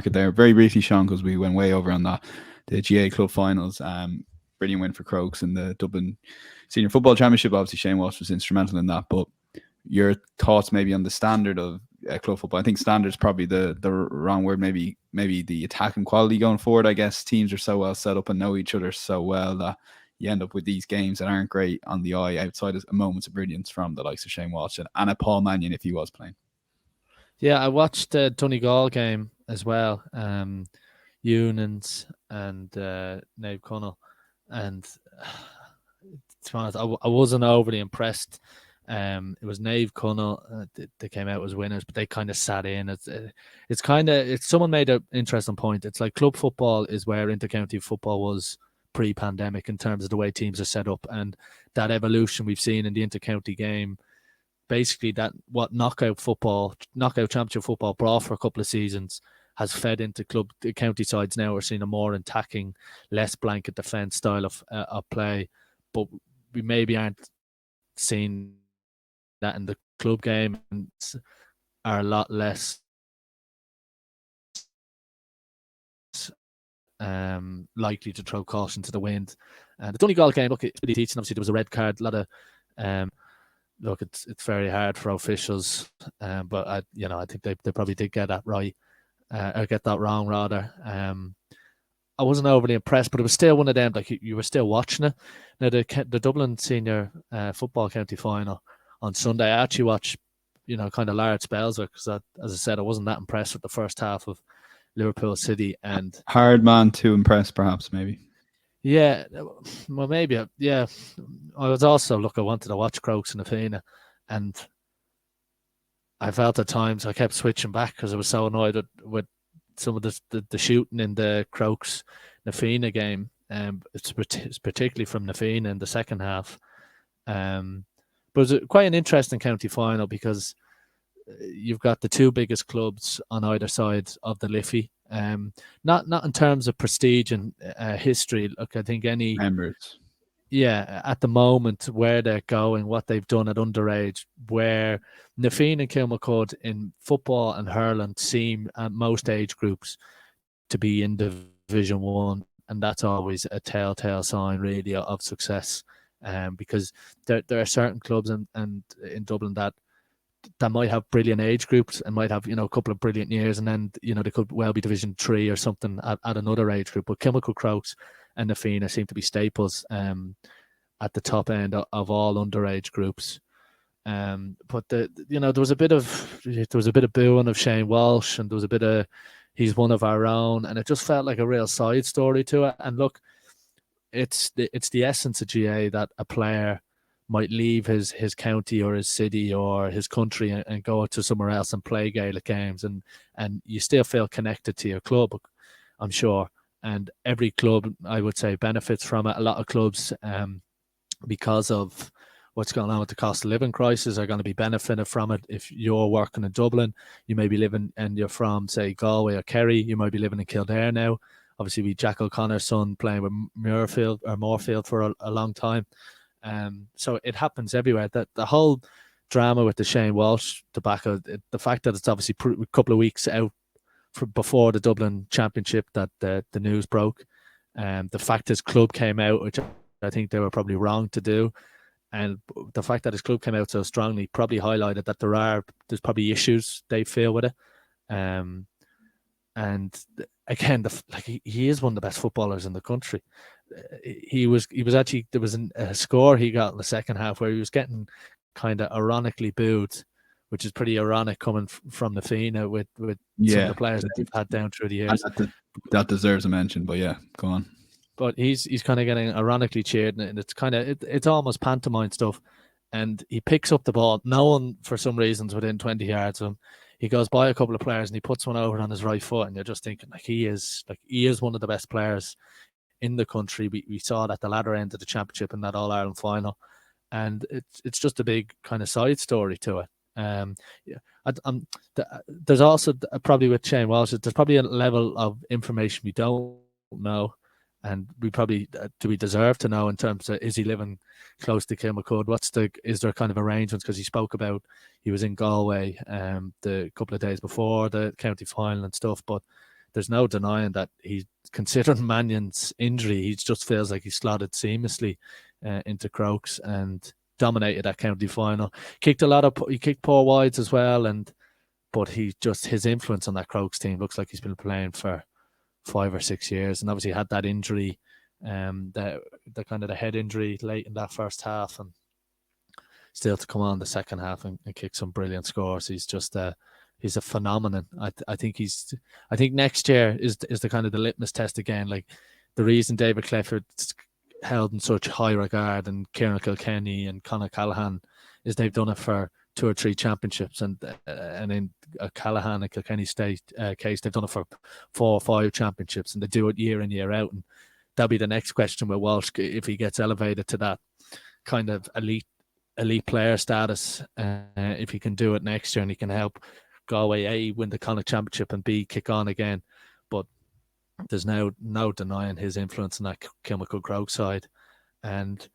there very briefly, Sean, because we went way over on that. The GA Club Finals, brilliant win for Crokes in the Dublin Senior Football Championship. Obviously, Shane Walsh was instrumental in that. But your thoughts maybe on the standard of club football? I think standard is probably the wrong word. Maybe the attacking quality going forward. I guess teams are so well set up and know each other so well that you end up with these games that aren't great on the eye outside of moments of brilliance from the likes of Shane Walsh and a Paul Mannion if he was playing. Yeah, I watched the Donegal game as well. Unans and Nave Connell, and to be honest, I wasn't overly impressed. It was Nave Connell they came out as winners, but they kind of sat in. It's someone made an interesting point. It's like club football is where intercounty football was pre-pandemic in terms of the way teams are set up, and that evolution we've seen in the intercounty game. Basically, that what knockout championship football brought for a couple of seasons has fed into county sides now. We're seeing a more attacking, less blanket defence style of play, but we maybe aren't seeing that in the club game and are a lot less likely to throw caution to the wind. The Donegal game, look, it's really teaching. Obviously, there was a red card. A lot of look, it's very hard for officials, but I think they probably did get that right, or get that wrong rather. I wasn't overly impressed, but it was still one of them. Like you were still watching it. Now the Dublin Senior Football County Final on Sunday, I actually watched, kind of large spells of it because, as I said, I wasn't that impressed with the first half of Liverpool City. And hard man to impress, perhaps, maybe. Yeah, well, maybe. Yeah, I was also I wanted to watch Crokes and Nafina, and I felt at times I kept switching back because I was so annoyed with some of the shooting in the Crokes Nafina game. It's particularly from Nafina in the second half. But it was quite an interesting county final because you've got the two biggest clubs on either side of the Liffey. Not in terms of prestige and history. Look, I think any members. Yeah, at the moment where they're going, what they've done at underage, where Nafeen and Kilmacud in football and hurling seem at most age groups to be in Division 1, and that's always a telltale sign really of success. Because there are certain clubs and in Dublin that might have brilliant age groups and might have a couple of brilliant years, and then they could well be Division 3 or something at another age group. But Kilmacud Crokes and Nafina seem to be staples at the top end of all underage groups. But there was a bit of booing of Shane Walsh, and there was a bit of he's one of our own, and it just felt like a real side story to it. And look, it's the essence of GA that a player might leave his county or his city or his country and go to somewhere else and play Gaelic games, and you still feel connected to your club, I'm sure. And every club, I would say, benefits from it. A lot of clubs, because of what's going on with the cost of living crisis, are going to be benefiting from it. If you're working in Dublin, you may be living, and you're from, say, Galway or Kerry, you might be living in Kildare now. Obviously, we Jack O'Connor's son playing with Moorfield for a long time. So it happens everywhere. That the whole drama with the Shane Walsh tobacco, the fact that it's obviously a couple of weeks out before the Dublin Championship that the news broke, the fact his club came out, which I think they were probably wrong to do, and the fact that his club came out so strongly probably highlighted that there's probably issues they feel with it. And again, he is one of the best footballers in the country. He was actually, there was a score he got in the second half where he was getting kind of ironically booed, which is pretty ironic coming from the Fina with some of the players that they've had down through the years. That deserves a mention, but yeah, go on. But he's kind of getting ironically cheered, and it's kind of it's almost pantomime stuff. And he picks up the ball. No one, for some reasons, within 20 yards of him. He goes by a couple of players and he puts one over on his right foot, and you're just thinking he is one of the best players in the country. We saw it at the latter end of the championship in that All Ireland final, and it's just a big kind of side story to it. There's also probably with Shane Walsh, there's probably a level of information we don't know, and we probably do we deserve to know in terms of, is he living close to Kilmacud? Is there kind of arrangements? Because he spoke about he was in Galway the couple of days before the county final and stuff, but there's no denying that he, considering Mannion's injury, he just feels like he slotted seamlessly into Crokes and dominated that county final. He kicked poor wides as well, but his influence on that Crokes team looks like he's been playing for 5 or 6 years, and obviously had that injury, the kind of the head injury late in that first half, and still to come on the second half and kick some brilliant scores. He's just he's a phenomenon. I think next year is the kind of the litmus test again. Like, the reason David Clifford's held in such high regard, and Kieran Kilkenny and Conor Callaghan, is they've done it for 2 or 3 championships, and in Callaghan and Kilkenny state case, they've done it for 4 or 5 championships, and they do it year in, year out. And that'll be the next question with Walsh, if he gets elevated to that kind of elite player status, if he can do it next year and he can help Galway A win the Connacht Championship and B kick on again. But there's no denying his influence in that Kilmacud Crokes side. And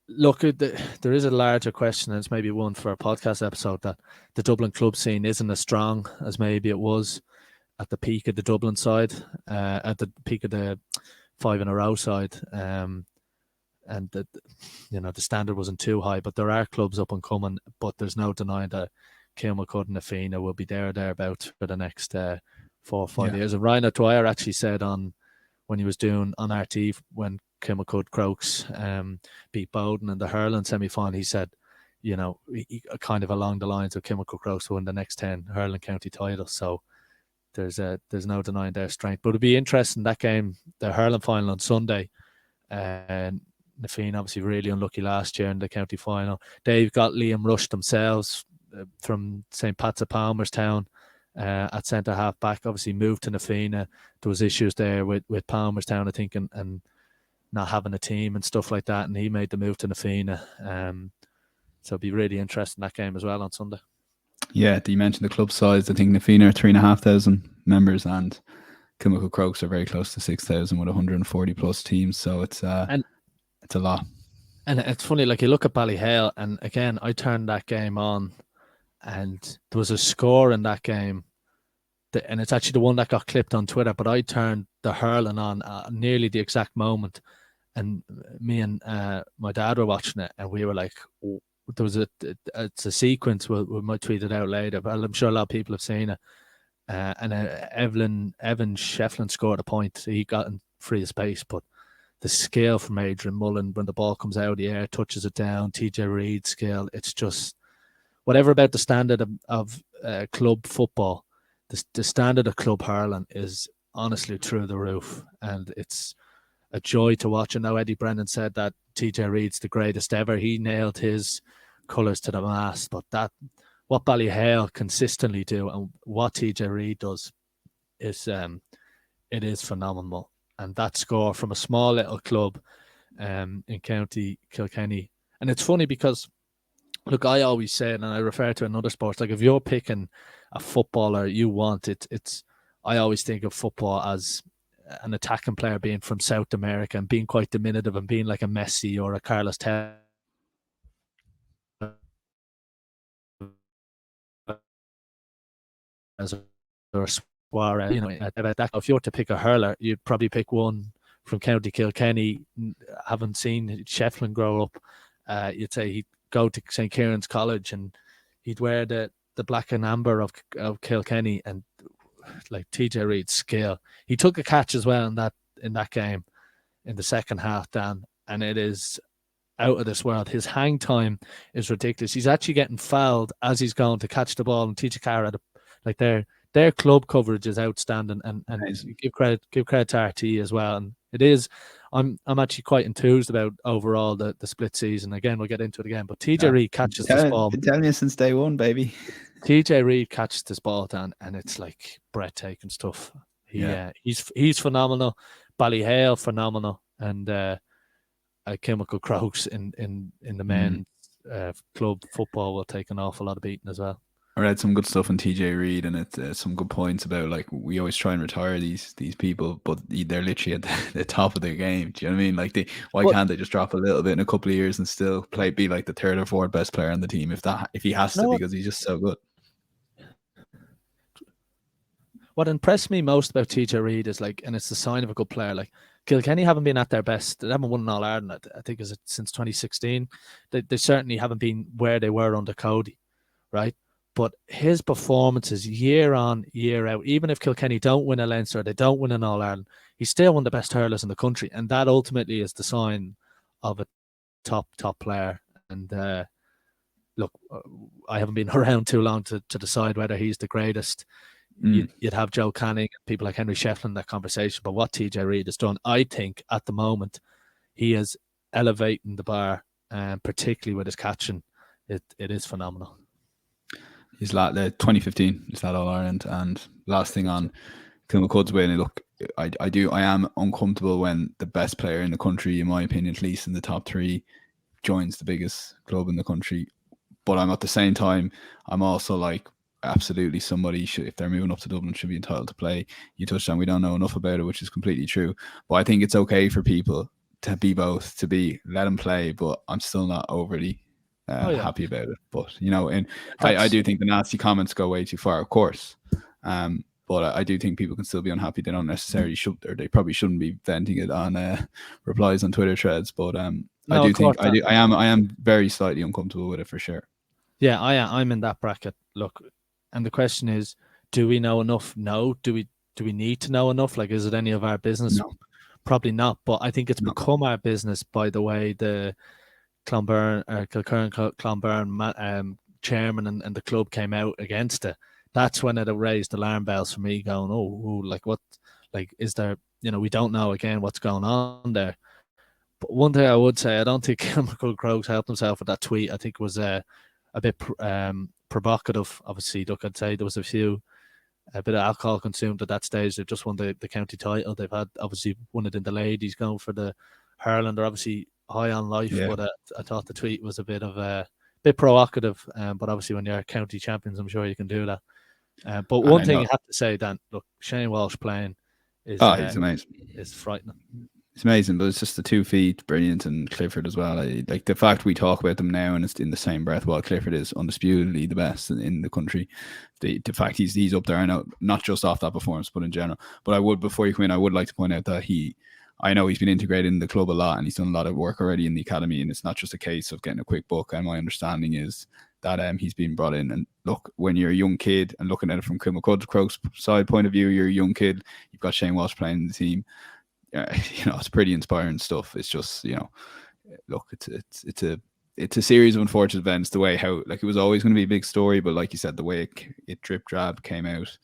look, there is a larger question, and it's maybe one for a podcast episode, that the Dublin club scene isn't as strong as maybe it was at the peak of the Dublin side, at the peak of the 5 in a row side. And the standard wasn't too high, but there are clubs up and coming. But there's no denying that Kilmacud and Na Fianna will be thereabouts for the next 4 or 5 years. And Ryan O'Dwyer actually said when he was doing on RT, when Kilmacud Crokes beat Bowden in the hurling semi-final, he said, he, kind of along the lines of Kilmacud Crokes will win the next 10 hurling county titles. So there's no denying their strength. But it'll be interesting, that game, the hurling final on Sunday. And Na Fianna obviously really unlucky last year in the county final. They've got Liam Rush themselves from St. Pat's of Palmerstown at centre half back. Obviously moved to Na Fianna. There was issues there with Palmerstown, I think, and not having a team and stuff like that, and he made the move to Na Fianna. So it'll be really interesting, that game as well on Sunday. Yeah, you mentioned the club size. I think Na Fianna are 3,500 members, and Kilmacud Crokes are very close to 6,000 with 140 plus teams. So it's a lot. And it's funny, like, you look at Ballyhale, and again, I turned that game on, and there was a score in that game, and it's actually the one that got clipped on Twitter, but I turned the hurling on nearly the exact moment, and me and my dad were watching it, and we were like, oh, there was it's a sequence, we might tweet it out later, but I'm sure a lot of people have seen it. And Evan Shefflin scored a point. He got in free space, but the skill from Adrian Mullen when the ball comes out of the air, touches it down, TJ Reid skill, it's just whatever about the standard of club football. The standard of club hurling is honestly through the roof, and it's a joy to watch. And now Eddie Brennan said that TJ Reid's the greatest ever. He nailed his colours to the mast, but what Ballyhale consistently do and what TJ Reid does is it is phenomenal. And that score from a small little club in County Kilkenny. And it's funny because, look, I always say, and I refer to another sports, like if you're picking a footballer you want, I always think of football as an attacking player being from South America and being quite diminutive and being like a Messi or a Carlos Tevez or Suarez, about that. If you were to pick a hurler, you'd probably pick one from County Kilkenny. Haven't seen Shefflin grow up. You'd say he'd go to St. Kieran's College and he'd wear the black and amber of Kilkenny, and like TJ Reid's skill. He took a catch as well in that game in the second half, Dan, and it is out of this world. His hang time is ridiculous. He's actually getting fouled as he's going to catch the ball, and TJ Carr like their club coverage is outstanding, and nice. give credit to RT as well. And it is, I'm actually quite enthused about overall the split season. Again, we'll get into it again, but TJ Reid catches this ball. Been telling you since day one, baby. TJ Reid catches this ball down, and it's like breathtaking stuff. He's phenomenal. Ballyhale phenomenal, and Kilmacud Crokes in the men's club football will take an awful lot of beating as well. I read some good stuff on TJ Reid, and it's some good points about, like, we always try and retire these people, but they're literally at the top of their game. Do you know what I mean? Like, why can't they just drop a little bit in a couple of years and still be like the third or fourth best player on the team if he has to, because he's just so good. what impressed me most about TJ Reid is like, and it's the sign of a good player. Like Kilkenny haven't been at their best. They haven't won an All Ireland. I think is it since 2016. They certainly haven't been where they were under Cody, right? But his performances year on, year out, even if Kilkenny don't win a Leinster, they don't win an All Ireland, he's still one of the best hurlers in the country, and that ultimately is the sign of a top player. And look, I haven't been around too long to decide whether he's the greatest. You'd have Joe Canning, people like Henry Shefflin in that conversation. But what TJ Reid has done, I think, at the moment, he is elevating the bar, and particularly with his catching, it is phenomenal. He's the 2015 is that All Ireland, and last thing on Kilmacud's win. Look, I am uncomfortable when the best player in the country, in my opinion, at least in the top three, joins the biggest club in the country. But I'm at the same time, I'm also like, absolutely somebody should, if they're moving up to Dublin, should be entitled to play. You touched on we don't know enough about it, which is completely true. But I think it's okay for people to be both, let them play. But I'm still not overly happy about it. But and I do think the nasty comments go way too far, of course. But I do think people can still be unhappy. They don't necessarily should, or they probably shouldn't be venting it on replies on Twitter threads. But I am very slightly uncomfortable with it for sure. Yeah, I'm in that bracket. Look, and the question is, do we know enough? No. Do we need to know enough? Like, is it any of our business? No. Probably not. But I think it's become our business by the way the Kilcurran chairman and the club came out against it. That's when it raised alarm bells for me, going, oh, like what? Like, is there? We don't know again what's going on there. But one thing I would say, I don't think Kilmacud Crokes helped himself with that tweet. I think it was a bit provocative. Obviously, look, I'd say there was a bit of alcohol consumed at that stage. They've just won the county title. They've had obviously won it in the ladies, going for the hurling. They're obviously high on life, but I thought the tweet was a bit provocative. But obviously, when you're county champions, I'm sure you can do that. But one thing you have to say, Dan, look, Shane Walsh playing is he's amazing. It's frightening. It's amazing, but it's just the 2 feet, brilliant, and Clifford as well. Like the fact we talk about them now and it's in the same breath, while Clifford is undisputedly the best in the country. The fact he's up there, I know, not just off that performance, but in general. But I would, before you come in, I would like to point out that I know he's been integrated in the club a lot and he's done a lot of work already in the academy, and it's not just a case of getting a quick book. And my understanding is that he's been brought in. And look, when you're a young kid and looking at it from Kilmacud Crokes' side point of view, you're a young kid, you've got Shane Walsh playing in the team. It's pretty inspiring stuff. It's just, look, it's a series of unfortunate events. The way how, like, it was always going to be a big story, but like you said, the way it drip drab came out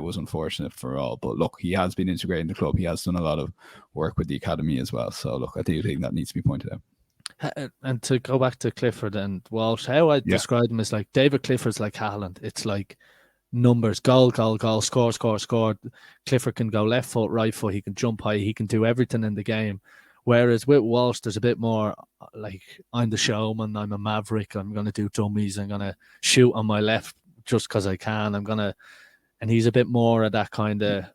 was unfortunate for all. But look, he has been integrated in the club. He has done a lot of work with the academy as well. So look, I do think that needs to be pointed out. And to go back to Clifford and Walsh, how I describe them is like David Clifford's like Haaland. It's like numbers, goal, score. Clifford can go left foot, right foot. He can jump high. He can do everything in the game. Whereas with Walsh, there's a bit more like, I'm the showman. I'm a maverick. I'm going to do dummies. I'm going to shoot on my left just because I can. And he's a bit more of that kind of,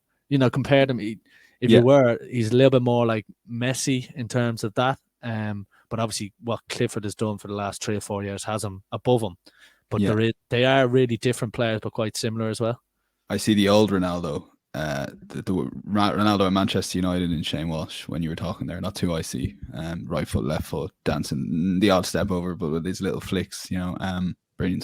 compared to him. He's a little bit more like Messi in terms of that. But obviously what Clifford has done for the last 3 or 4 years has him above him. But they are really different players, but quite similar as well. I see the old Ronaldo, the Ronaldo at Manchester United in Shane Walsh when you were talking there. Not too I see. Right foot, left foot, dancing, the odd step over, but with his little flicks, brilliant stuff.